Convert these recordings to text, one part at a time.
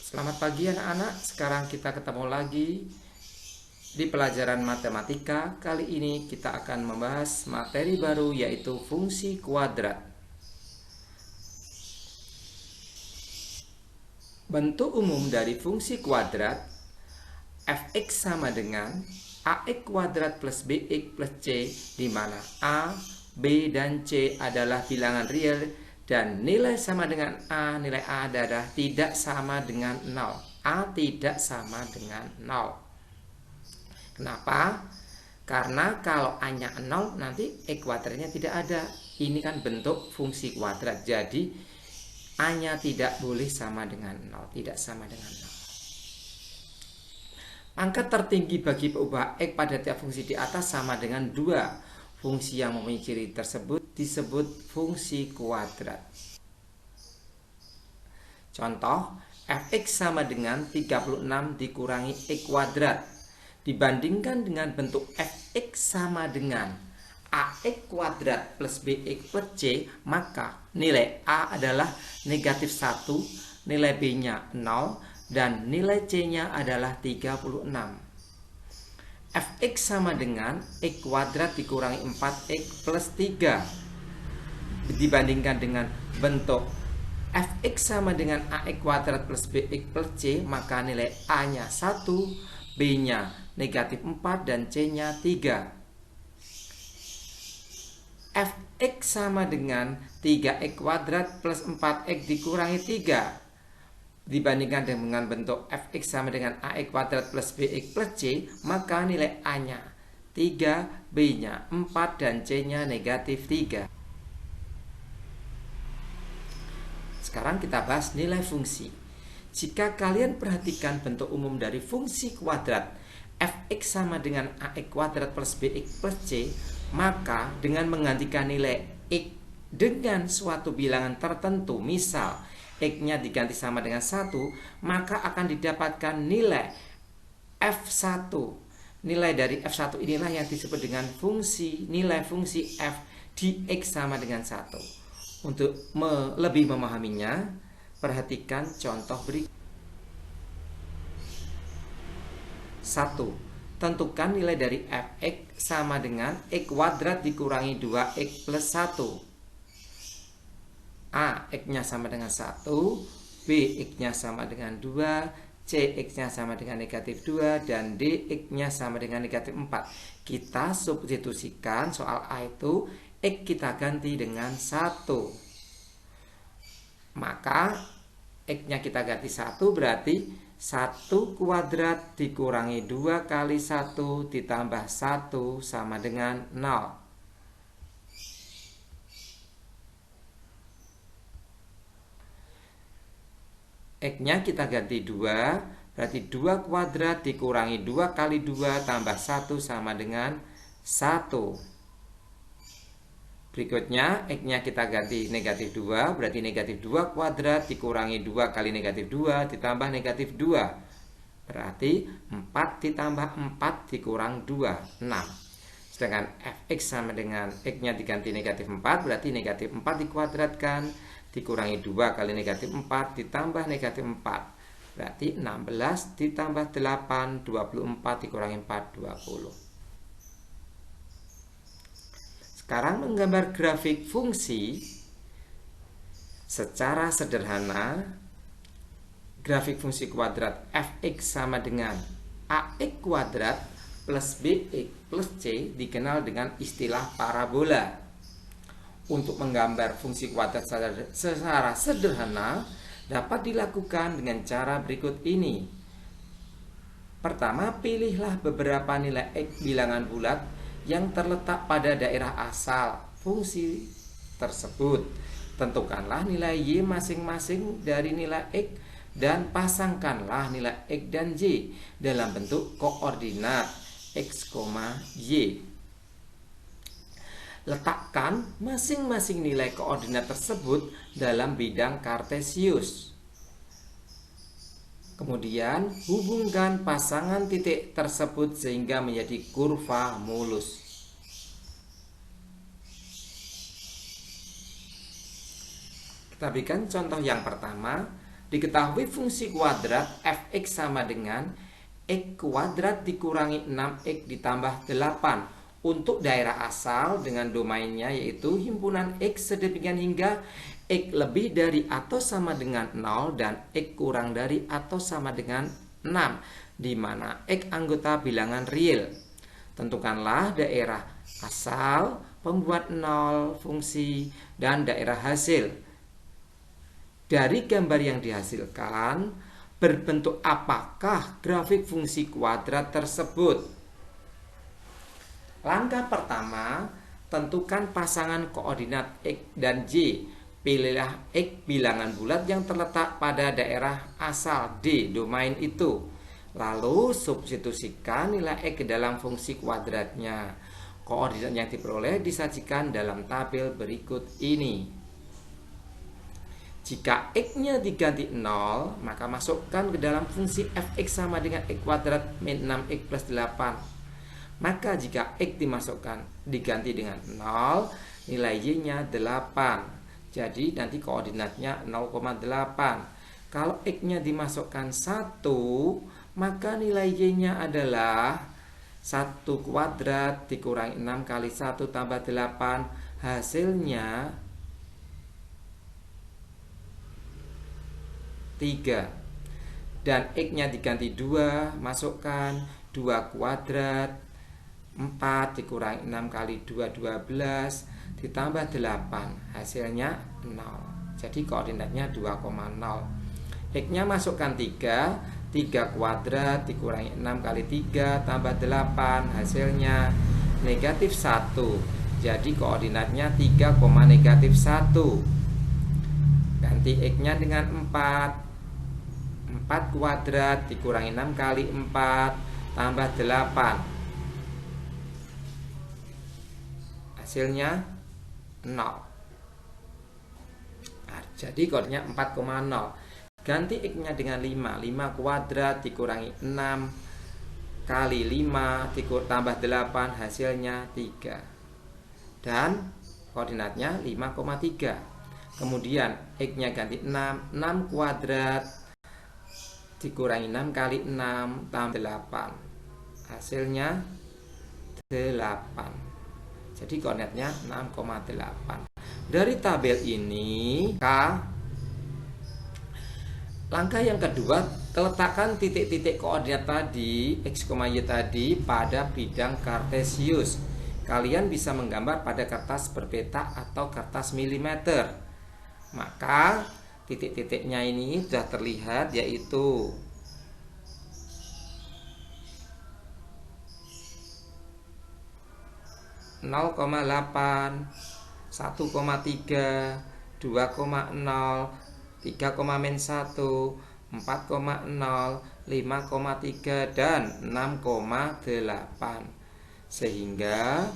Selamat pagi anak-anak, sekarang kita ketemu lagi di pelajaran matematika. Kali ini kita akan membahas materi baru yaitu fungsi kuadrat. Bentuk umum dari fungsi kuadrat f(x) sama dengan ax kuadrat plus bx plus c, di mana a, b, dan c adalah bilangan real dan nilai sama dengan a, nilai a adalah tidak sama dengan 0. A tidak sama dengan 0. Kenapa? Karena kalau A-nya 0 nanti x kuadratnya tidak ada. Ini kan bentuk fungsi kuadrat. Jadi A-nya tidak boleh sama dengan 0, tidak sama dengan 0. Angka tertinggi bagi perubahan x pada tiap fungsi di atas sama dengan 2. Fungsi yang mempunyai ciri tersebut disebut fungsi kuadrat. Contoh, f(x) sama dengan 36 dikurangi x kuadrat. Dibandingkan dengan bentuk f(x) sama dengan ax kuadrat plus bx plus c, maka nilai a adalah negatif 1, nilai b-nya 0, dan nilai c-nya adalah 36. f(x) sama dengan x kuadrat dikurangi 4x plus 3. Dibandingkan dengan bentuk f(x) sama dengan ax kuadrat plus bx plus c, maka nilai a-nya 1, b-nya negatif 4, dan c-nya 3. f(x) sama dengan 3x kuadrat plus 4x dikurangi 3. Dibandingkan dengan bentuk f(x) sama dengan ax kuadrat plus bx plus c, maka nilai a-nya 3, b-nya 4, dan c-nya negatif 3. Sekarang kita bahas nilai fungsi. Jika kalian perhatikan bentuk umum dari fungsi kuadrat f(x) sama dengan ax kuadrat plus bx plus c, maka dengan menggantikan nilai x dengan suatu bilangan tertentu, misal x-nya diganti sama dengan 1, maka akan didapatkan nilai f1. Nilai dari f1 inilah yang disebut dengan nilai fungsi f di x sama dengan 1. Untuk lebih memahaminya, perhatikan contoh berikut. 1. Tentukan nilai dari f(x) sama dengan x kuadrat dikurangi 2x plus 1. A, x-nya sama dengan 1, B, x-nya sama dengan 2, C, x-nya sama dengan negatif 2, dan D, x-nya sama dengan negatif 4. Kita substitusikan soal A itu, x kita ganti dengan 1. Maka x-nya kita ganti 1, berarti 1 kuadrat dikurangi 2 kali 1 ditambah 1 sama dengan 0. X-nya kita ganti 2, berarti 2 kuadrat dikurangi 2 kali 2 tambah 1 sama dengan 1. Berikutnya, X-nya kita ganti negatif 2, berarti negatif 2 kuadrat dikurangi 2 kali negatif 2 ditambah negatif 2. Berarti 4 ditambah 4 dikurang 2, 6. Sedangkan f(x) sama dengan x-nya diganti negatif 4, berarti negatif 4 dikuadratkan dikurangi 2 kali negatif 4 ditambah negatif 4. Berarti 16 ditambah 8, 24 dikurangi 4, 20. Sekarang menggambar grafik fungsi secara sederhana. Grafik fungsi kuadrat f(x) sama dengan ax kuadrat plus bx plus c dikenal dengan istilah parabola. Untuk menggambar fungsi kuadrat secara sederhana dapat dilakukan dengan cara berikut ini. Pertama, pilihlah beberapa nilai x bilangan bulat yang terletak pada daerah asal fungsi tersebut. Tentukanlah nilai y masing-masing dari nilai x dan pasangkanlah nilai x dan y dalam bentuk koordinat x, y. Letakkan masing-masing nilai koordinat tersebut dalam bidang kartesius. Kemudian hubungkan pasangan titik tersebut sehingga menjadi kurva mulus. Kita berikan contoh yang pertama. Diketahui fungsi kuadrat fx sama dengan x kuadrat dikurangi 6x ditambah 8 untuk daerah asal dengan domainnya yaitu himpunan x sedemikian hingga x lebih dari atau sama dengan 0 dan x kurang dari atau sama dengan 6, di mana x anggota bilangan real. Tentukanlah daerah asal, pembuat 0 fungsi, dan daerah hasil. Dari gambar yang dihasilkan, berbentuk apakah grafik fungsi kuadrat tersebut? Langkah pertama, tentukan pasangan koordinat X dan Y. Pilihlah X bilangan bulat yang terletak pada daerah asal D domain itu. Lalu substitusikan nilai X ke dalam fungsi kuadratnya. Koordinat yang diperoleh disajikan dalam tabel berikut ini. Jika x-nya diganti 0, maka masukkan ke dalam fungsi fx sama dengan x kuadrat min 6x plus 8. Maka jika x diganti dengan 0, nilai y-nya 8. Jadi nanti koordinatnya 0,8. Kalau x-nya dimasukkan 1, maka nilai y-nya adalah 1 kuadrat dikurangi 6 kali 1 tambah 8. Hasilnya 3. Dan x-nya diganti 2, masukkan 2 kuadrat 4 dikurangi 6 kali 2 12 ditambah 8, hasilnya 0. Jadi koordinatnya 2,0. X-nya masukkan 3 kuadrat dikurangi 6 kali 3 tambah 8, hasilnya negatif 1. Jadi koordinatnya 3, negatif 1. Ganti x-nya dengan 4 kuadrat dikurangi 6 kali 4 tambah 8, hasilnya 0. Nah, jadi koordinatnya 4,0. Ganti x-nya dengan 5 kuadrat dikurangi 6 kali 5 tambah 8, hasilnya 3. Dan koordinatnya 5,3. Kemudian x-nya ganti 6 kuadrat dikurangi 6 kali 6 tambah 8, hasilnya 8. Jadi koordinatnya 6,8. Dari tabel ini, langkah yang kedua, letakkan titik-titik koordinat tadi x, y tadi pada bidang kartesius. Kalian bisa menggambar pada kertas berpeta atau kertas milimeter. Maka titik-titiknya ini sudah terlihat, yaitu (0,8), 1,3, 2,0, 3,-1, 4,0, 5,3, dan 6,8. Sehingga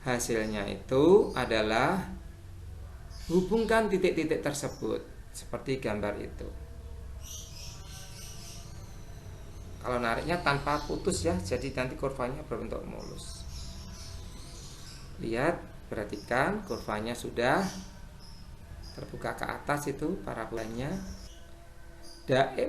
hasilnya itu adalah hubungkan titik-titik tersebut seperti gambar itu. Kalau nariknya tanpa putus ya, jadi nanti kurvanya berbentuk mulus. Lihat, perhatikan kurvanya sudah terbuka ke atas itu parabolanya.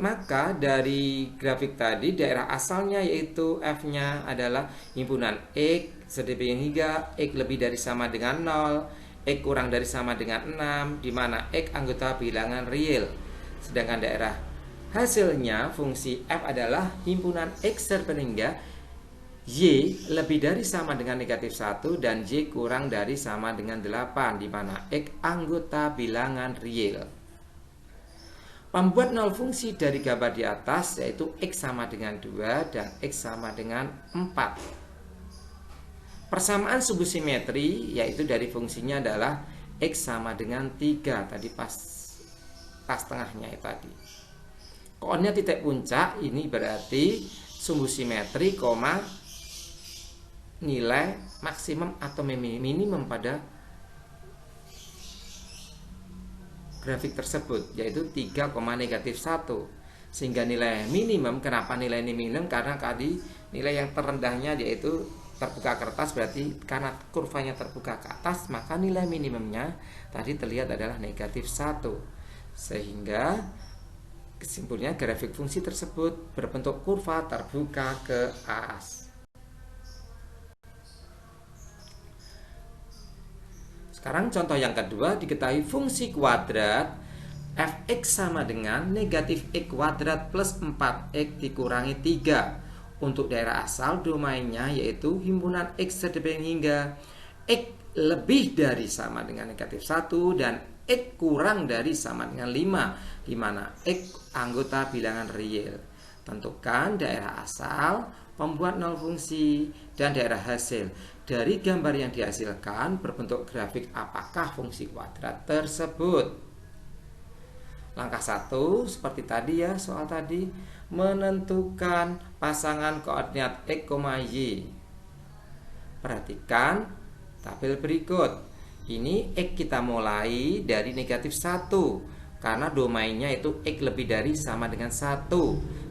Maka dari grafik tadi daerah asalnya yaitu f-nya adalah himpunan x sedemikian hingga x lebih dari sama dengan 0, x kurang dari sama dengan 6, di mana x anggota bilangan real. Sedangkan daerah hasilnya fungsi f adalah himpunan x hingga y lebih dari sama dengan negatif 1 dan y kurang dari sama dengan 8, di mana x anggota bilangan real. Pembuat nol fungsi dari gambar di atas yaitu x sama dengan 2 dan x sama dengan 4. Persamaan sumbu simetri yaitu dari fungsinya adalah x sama dengan 3, tadi pas tengahnya itu tadi. Koordinat titik puncak ini berarti sumbu simetri, nilai maksimum atau minimum pada grafik tersebut, yaitu 3, negatif 1. Sehingga nilai minimum, kenapa nilai ini minimum? Karena tadi nilai yang terendahnya yaitu terbuka kertas, berarti karena kurvanya terbuka ke atas, maka nilai minimumnya tadi terlihat adalah negatif 1. Sehingga Kesimpulannya, grafik fungsi tersebut berbentuk kurva terbuka ke as. Sekarang contoh yang kedua, diketahui fungsi kuadrat f(x) sama dengan negatif x kuadrat plus 4x dikurangi 3 untuk daerah asal domainnya yaitu himpunan x sedemikian hingga x lebih dari sama dengan negatif 1 dan x kurang dari sama dengan 5, di mana x anggota bilangan real. Tentukan daerah asal, pembuat nol fungsi, dan daerah hasil. Dari gambar yang dihasilkan berbentuk grafik apakah fungsi kuadrat tersebut. Langkah 1 seperti tadi ya, soal tadi, menentukan pasangan koordinat x, y. Perhatikan tabel berikut. Ini x kita mulai dari negatif 1 karena domainnya itu x lebih dari sama dengan 1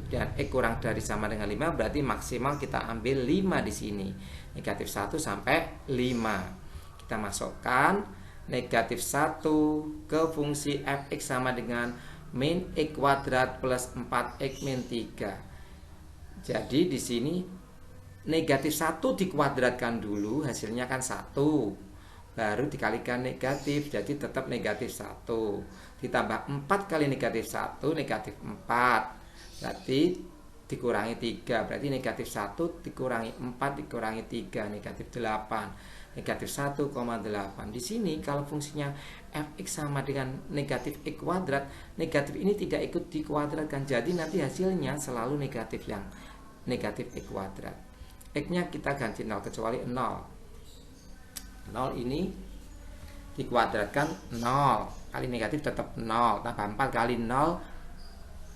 dan x kurang dari sama dengan 5, berarti maksimal kita ambil 5 di sini. Negatif 1 sampai 5. Kita masukkan negatif 1 ke fungsi f(x) sama dengan min x kuadrat plus 4x min 3. Jadi di sini negatif 1 dikuadratkan dulu, hasilnya kan 1. Baru dikalikan negatif, jadi tetap negatif 1. Ditambah 4 kali negatif 1, negatif 4. Berarti dikurangi 3, berarti negatif 1 dikurangi 4 dikurangi 3, negatif 8. Negatif 1,8. Di sini kalau fungsinya f(x) sama dengan negatif x kuadrat, negatif ini tidak ikut dikuadratkan, jadi nanti hasilnya selalu negatif, yang negatif x kuadrat. X-nya kita ganti 0 kecuali 0. 0 ini dikuadratkan 0 kali negatif tetap 0, tambah 4 kali 0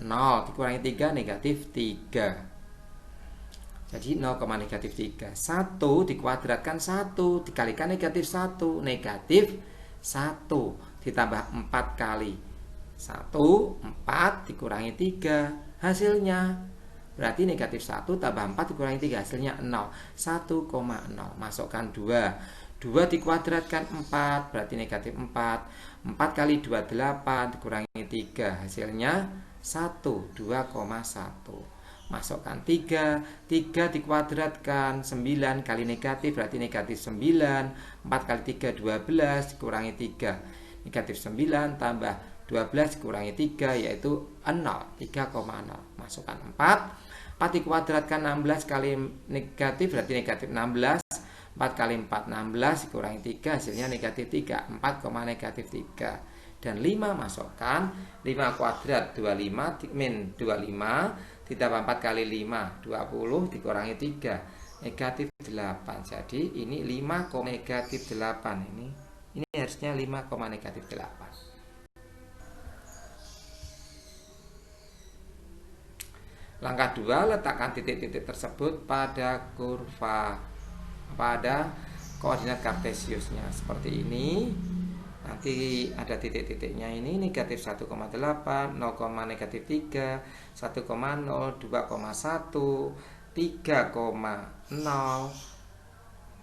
0 dikurangi 3 negatif 3. Jadi 0, negatif 3. 1 dikuadratkan 1 dikalikan negatif 1 negatif 1 ditambah 4 kali 1 4 dikurangi 3 hasilnya berarti negatif 1 tambah 4 dikurangi 3 hasilnya 0, 1,0. Masukkan 2 dikuadratkan 4 berarti negatif 4. 4 kali 2 8 dikurangi 3 hasilnya 1, 2,1. Masukkan 3 dikuadratkan 9 kali negatif berarti negatif 9. 4 kali 3 12 dikurangi 3 negatif 9 tambah 12 dikurangi 3 yaitu 0, 3,0. Masukkan 4 dikuadratkan 16 kali negatif berarti negatif 16. 4 kali 4 16 dikurangi 3 hasilnya negatif 3, 4, negatif 3. Dan 5 masukkan 5 kuadrat 25 min 25 ditambah 4 kali 5 20 dikurangi 3 negatif 8. Jadi ini 5, negatif 8. Ini harusnya 5, negatif 8. Langkah 2, letakkan titik-titik tersebut pada kurva pada koordinat kartesiusnya seperti ini. Nanti ada titik-titiknya ini negatif 1,8, 0, negatif 3, 1,0, 2,1, 3,0,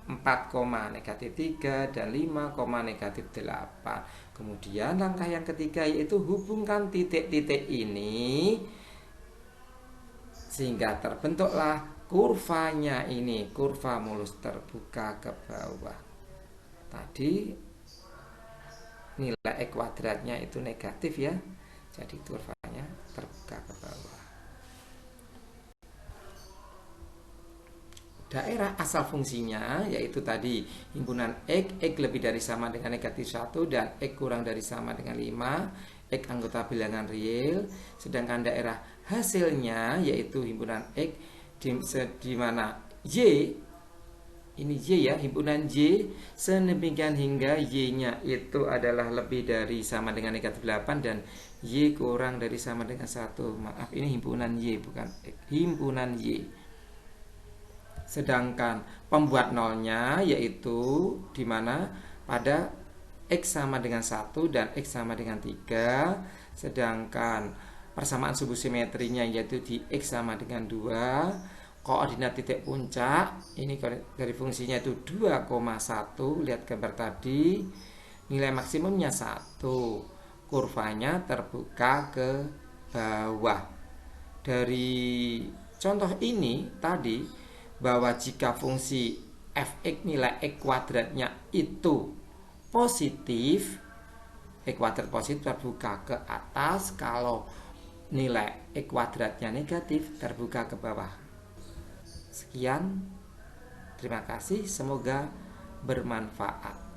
4, negatif 3, dan 5, negatif 8. Kemudian langkah yang ketiga yaitu hubungkan titik-titik ini sehingga terbentuklah kurvanya ini, kurva mulus terbuka ke bawah. Tadi nilai x kuadratnya itu negatif ya, jadi kurvanya terbuka ke bawah. Daerah asal fungsinya yaitu tadi himpunan x lebih dari sama dengan negatif 1 dan x kurang dari sama dengan 5, x anggota bilangan real. Sedangkan daerah hasilnya yaitu himpunan x di mana y ini y ya, himpunan y sedemikian hingga y-nya itu adalah lebih dari sama dengan negatif 8 dan y kurang dari sama dengan 1. Maaf, ini himpunan y bukan x, himpunan y. Sedangkan pembuat nolnya yaitu di mana pada x sama dengan 1 dan x sama dengan 3. Sedangkan persamaan subu simetrinya yaitu di x sama dengan 2. Koordinat titik puncak ini dari fungsinya itu 2,1. Lihat gambar tadi. Nilai maksimumnya 1. Kurvanya terbuka ke bawah. Dari contoh ini tadi, bahwa jika fungsi f(x) nilai x kuadratnya itu positif, x kuadrat positif terbuka ke atas, kalau nilai x kuadratnya negatif terbuka ke bawah. Sekian, terima kasih, semoga bermanfaat.